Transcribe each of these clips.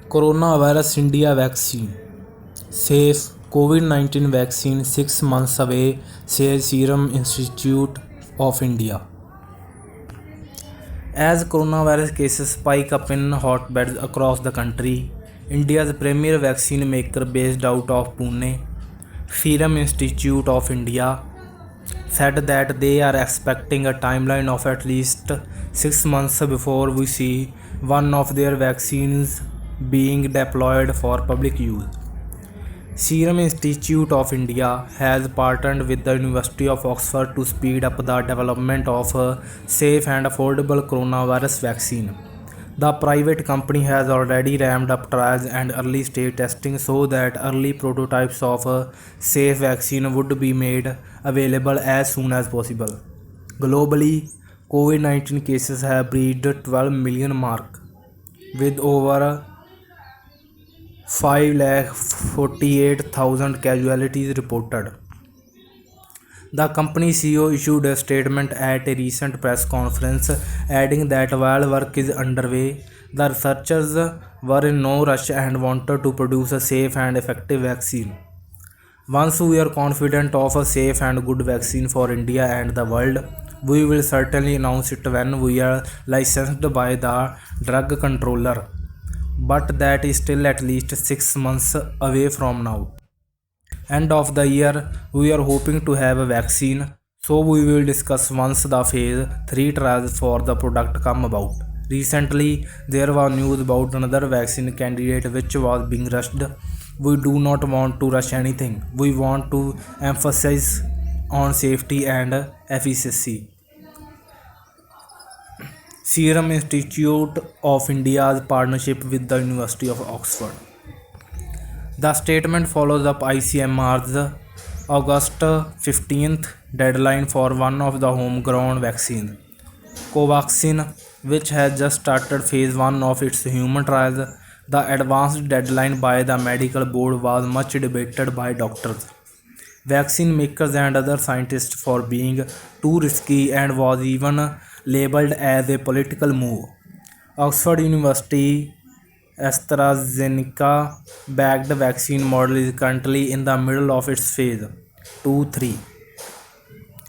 Coronavirus India vaccine safe. COVID-19 vaccine 6 months away, says Serum Institute of India. As coronavirus cases spike up in hotbeds across the country, India's premier vaccine maker based out of Pune, Serum Institute of India, said that they are expecting a timeline of at least 6 months before we see one of their vaccines being deployed for public use. Serum Institute of India has partnered with the University of Oxford to speed up the development of a safe and affordable coronavirus vaccine. The private company has already ramped up trials and early stage testing so that early prototypes of a safe vaccine would be made available as soon as possible. Globally, COVID-19 cases have breached 12 million mark, with over 5,48,000 casualties reported. The company CEO issued a statement at a recent press conference, adding that while work is underway, the researchers were in no rush and wanted to produce a safe and effective vaccine. Once we are confident of a safe and good vaccine for India and the world, we will certainly announce it when we are licensed by the drug controller. But that is still at least 6 months away from now. End of the year, we are hoping to have a vaccine, so we will discuss once the phase 3 trials for the product come about. Recently, there was news about another vaccine candidate which was being rushed. We do not want to rush anything. We want to emphasize on safety and efficacy. Serum Institute of India's partnership with the University of Oxford. The statement follows up ICMR's August 15th deadline for one of the homegrown vaccines, Covaxin, which has just started phase 1 of its human trials. The advanced deadline by the medical board was much debated by doctors, vaccine makers, and other scientists for being too risky and was even labeled as a political move. Oxford University AstraZeneca backed vaccine model is currently in the middle of its phase 2-3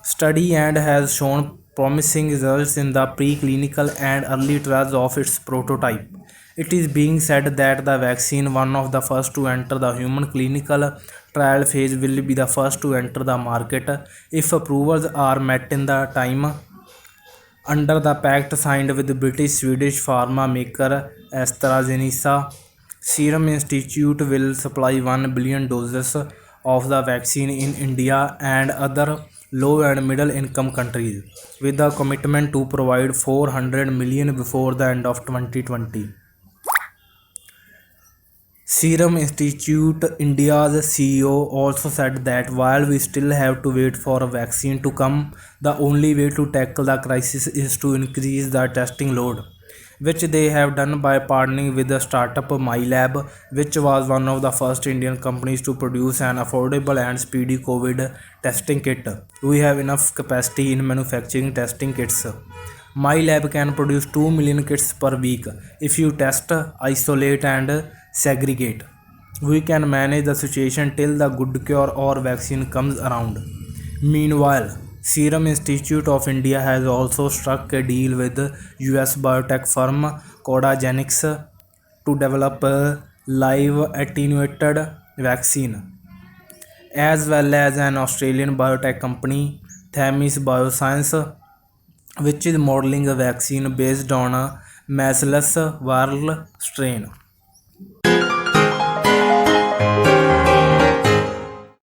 study and has shown promising results in the preclinical and early trials of its prototype. It is being said that the vaccine, one of the first to enter the human clinical trial phase, will be the first to enter the market if approvals are met in the time. Under the pact signed with British-Swedish pharma maker AstraZeneca, Serum Institute will supply 1 billion doses of the vaccine in India and other low and middle income countries, with a commitment to provide 400 million before the end of 2020. Serum Institute India's CEO also said that while we still have to wait for a vaccine to come, the only way to tackle the crisis is to increase the testing load, which they have done by partnering with the startup MyLab, which was one of the first Indian companies to produce an affordable and speedy COVID testing kit. We have enough capacity in manufacturing testing kits. MyLab can produce 2 million kits per week. If you test, isolate, and segregate, we can manage the situation till the good cure or vaccine comes around. Meanwhile, Serum Institute of India has also struck a deal with US biotech firm Codagenix to develop a live attenuated vaccine, as well as an Australian biotech company, Themis Bioscience, which is modeling a vaccine based on a Measles viral strain.